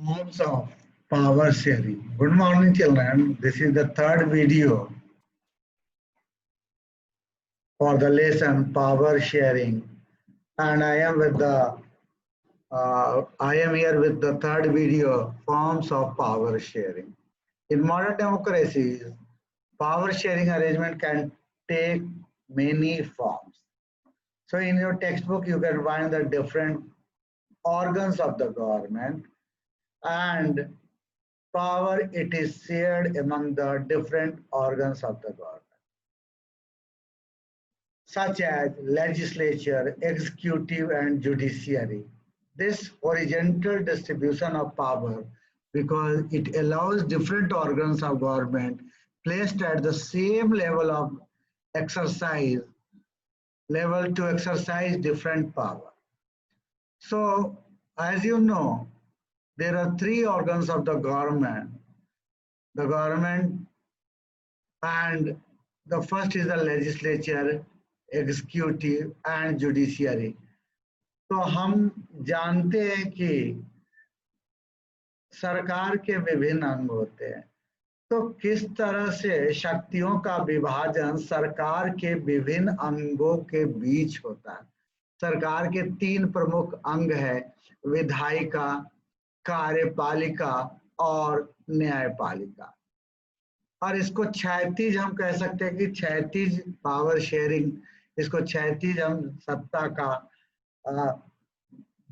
Forms of power sharing. Good morning, children. This is the third video for the lesson power sharing, and I am here with the third video, forms of power sharing. In modern democracies, power sharing arrangement can take many forms. So in your textbook, you can find the different organs of the government, and power it is shared among the different organs of the government, such as legislature, executive, and judiciary. This horizontal distribution of power, because it allows different organs of government placed at the same level of exercise, level to exercise different power. So, as you know, there are three organs of the government. The government, and the first is the legislature, executive, and judiciary. तो हम जानते हैं कि सरकार के विभिन्न अंग होते हैं, तो किस तरह से शक्तियों का विभाजन सरकार के विभिन्न अंगों के बीच होता है। सरकार के तीन प्रमुख अंग है, विधायिका, कार्यपालिका और न्यायपालिका। और इसको क्षैतिज हम कह सकते हैं कि क्षैतिज पावर शेयरिंग, इसको क्षैतिज हम सत्ता का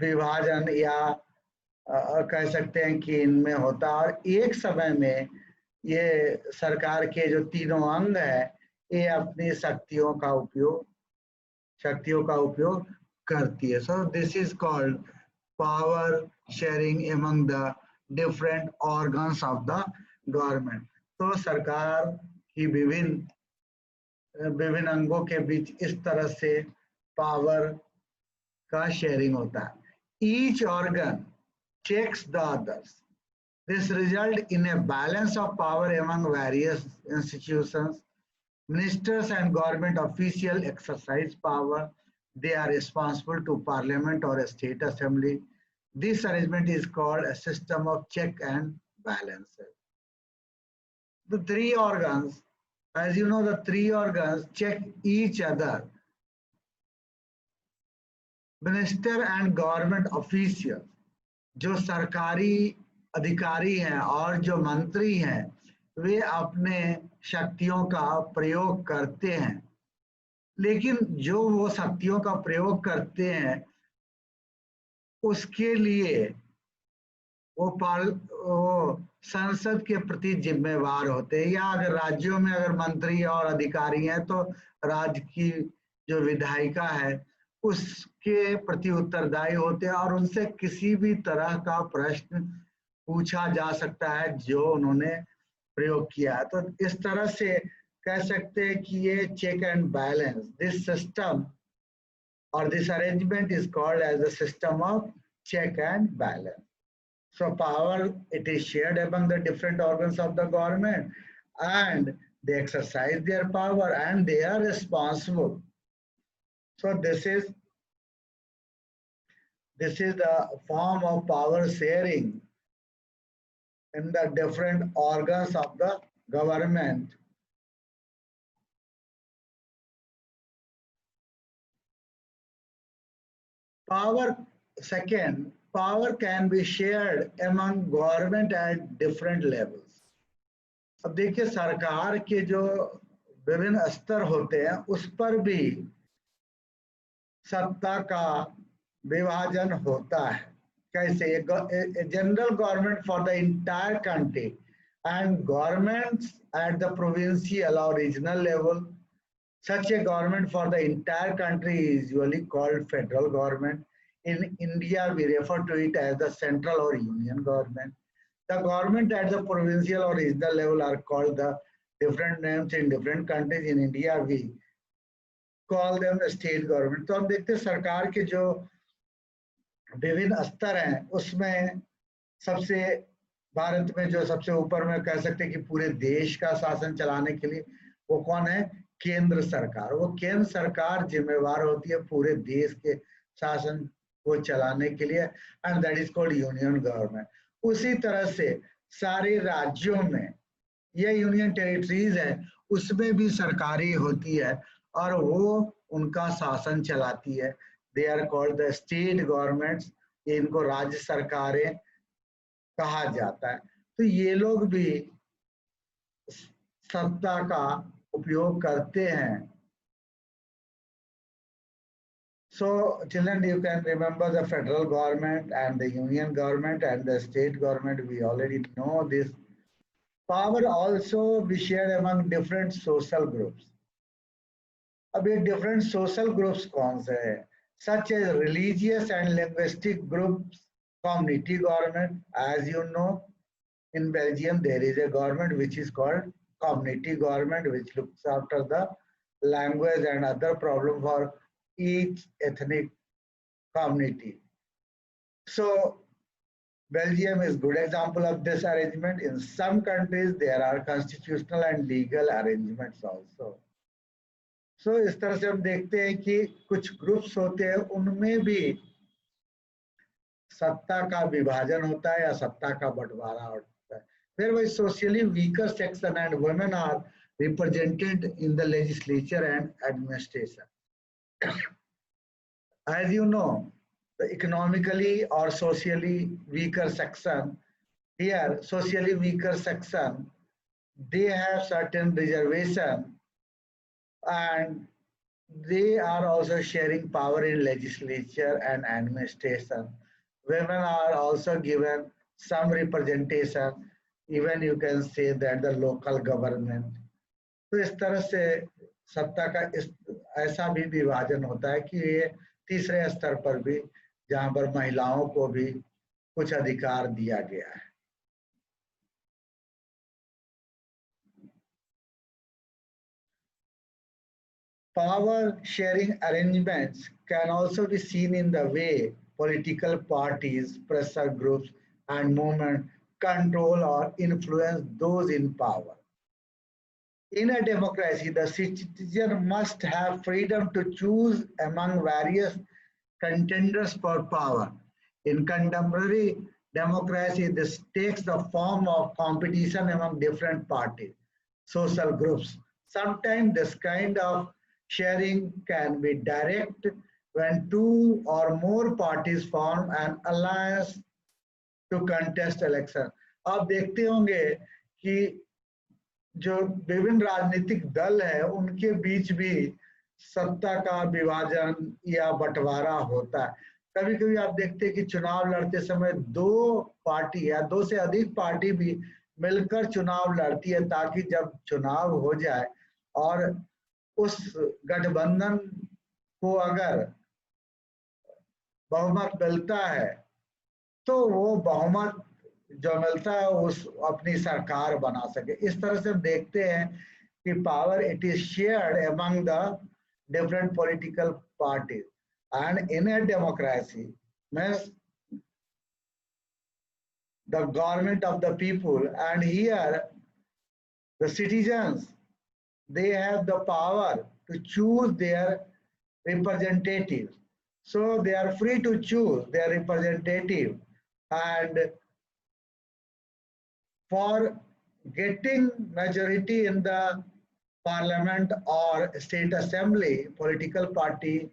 विभाजन या कह सकते हैं कि इनमें होता है। और एक समय में ये सरकार के जो तीनों अंग है, ये अपनी शक्तियों का उपयोग करती है। So this is called power sharing among the different organs of the government. तो सरकार की विभिन्न अंगों के बीच इस तरह से पावर का शेयरिंग होता है। Each organ checks the others. This results in a balance of power among various institutions. Ministers and government officials exercise power. They are responsible to parliament or a state assembly. This arrangement is called a system of check and balances. The three organs, as you know, the three organs check each other. Minister and government officials, जो सरकारी अधिकारी हैं और जो मंत्री हैं, वे अपने शक्तियों का प्रयोग करते हैं, लेकिन जो वो शक्तियों का प्रयोग करते हैं उसके लिए वो संसद के प्रति जिम्मेवार होते हैं। या अगर राज्यों में अगर मंत्री और अधिकारी हैं तो राज्य की जो विधायिका है उसके प्रति उत्तरदायी होते हैं और उनसे किसी भी तरह का प्रश्न पूछा जा सकता है जो उन्होंने प्रयोग किया है। तो इस तरह से कह सकते हैं कि ये check and balance, this system और this arrangement is called as the system of check and balance. So power, it is shared among the different organs of the government and they exercise their power and they are responsible. So this is the form of power sharing in the different organs of the government. Power, second, power can be shared among government at different levels. अब देखिए सरकार के जो विभिन्न स्तर होते हैं उस पर भी सत्ता का विभाजन होता है। कैसे? A general government for the entire country and governments at the provincial or regional level. Such a government for the entire country is usually called federal government. In India, we refer to it as the central or union government. The government at the provincial or regional level are called the different names in different countries. In India, we call them the state government. तो हम देखते हैं सरकार के जो विभिन्न स्तर हैं उसमें सबसे भारत में जो सबसे ऊपर में कह सकते हैं कि पूरे देश का शासन चलाने के लिए वो कौन है? केंद्र सरकार। वो केंद्र सरकार जिम्मेवार होती है पूरे देश के शासन को चलाने के लिए, and that is called union government. उसी तरह से सारे राज्यों में, ये यूनियन टेरिटरीज है, उसमें भी सरकारी होती है और वो उनका शासन चलाती है। They are called the state governments, ये इनको राज्य सरकारें कहा जाता है। तो ये लोग भी सत्ता का उपयोग करते हैं। So children, you can remember the federal government and the union government and the state government. We already know this. Power also be shared among different social groups. अब ये different social groups कौन से हैं? Such as religious and linguistic groups, community government. As you know, in Belgium there is a government which is called community government, which looks after the language and other problem for each ethnic community. So Belgium is good example of this arrangement. In some countries there are constitutional and legal arrangements also. So इस तरह से हम देखते हैं कि कुछ groups होते हैं, उनमें भी सत्ता का विभाजन होता है या सत्ता का बंटवारा होता है. Whereby socially weaker section and women are represented in the legislature and administration. As you know, the economically or socially weaker section, here socially weaker section, they have certain reservation and they are also sharing power in legislature and administration. Women are also given some representation, even you can say that the local government. तो इस तरह से सत्ता का इस ऐसा भी विभाजन होता है कि ये तीसरे स्तर पर भी, जहां पर महिलाओं को भी कुछ अधिकार दिया गया है. Power sharing arrangements can also be seen in the way political parties, pressure groups, and movements control or influence those in power. In a democracy, the citizen must have freedom to choose among various contenders for power. In contemporary democracy, this takes the form of competition among different parties, social groups. Sometimes this kind of sharing can be direct when two or more parties form an alliance to contest election. आप देखते होंगे कि जो विभिन्न राजनीतिक दल है उनके बीच भी सत्ता का विभाजन या बंटवारा होता है. कभी कभी आप देखते हैं कि चुनाव लड़ते समय दो पार्टी या दो से अधिक पार्टी भी मिलकर चुनाव लड़ती है, ताकि जब चुनाव हो जाए और उस गठबंधन को अगर बहुमत मिलता है तो वो बहुमत जो मिलता है उस अपनी सरकार बना सके. इस तरह से हम देखते हैं कि power it is shared among the different political parties and in a democracy means the government of the people and here the citizens they have the power to choose their representatives. So they are free to choose their representative, and for getting majority in the parliament or state assembly, political party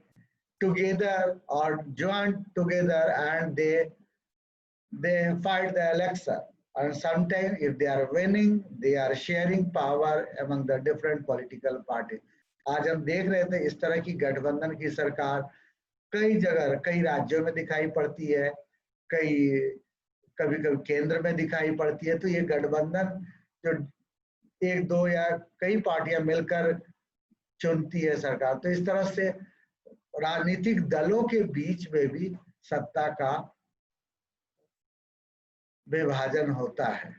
together or join together and they fight the election. And sometimes if they are winning, they are sharing power among the different political parties. आज हम देख रहे थे इस तरह की गठबंधन की सरकार कई जगह कई राज्यों में दिखाई पड़ती है, कई कभी कभी केंद्र में दिखाई पड़ती है. तो ये गठबंधन जो एक दो या कई पार्टियां मिलकर चुनती है सरकार, तो इस तरह से राजनीतिक दलों के बीच में भी सत्ता का विभाजन होता है.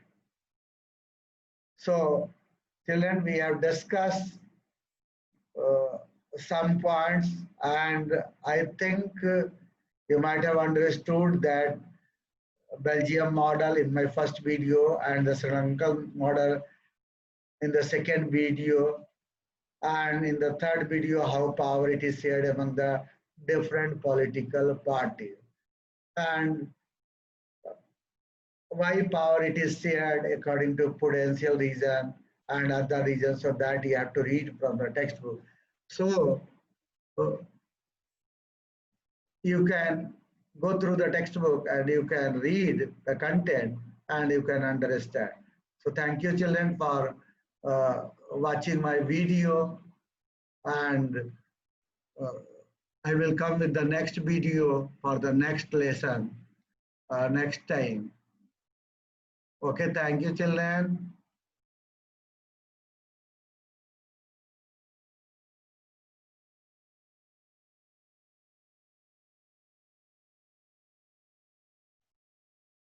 So children, we have discussed some points, and I think you might have understood that Belgium model in my first video and the Sri Lankan model in the second video, and in the third video how power it is shared among the different political parties. And why power it is shared according to prudential reason and other reasons, so that you have to read from the textbook. So uh, you can go through the textbook and you can read the content and you can understand. So thank you children for watching my video, and uh, I will come with the next video for the next lesson next time. Okay, thank you children.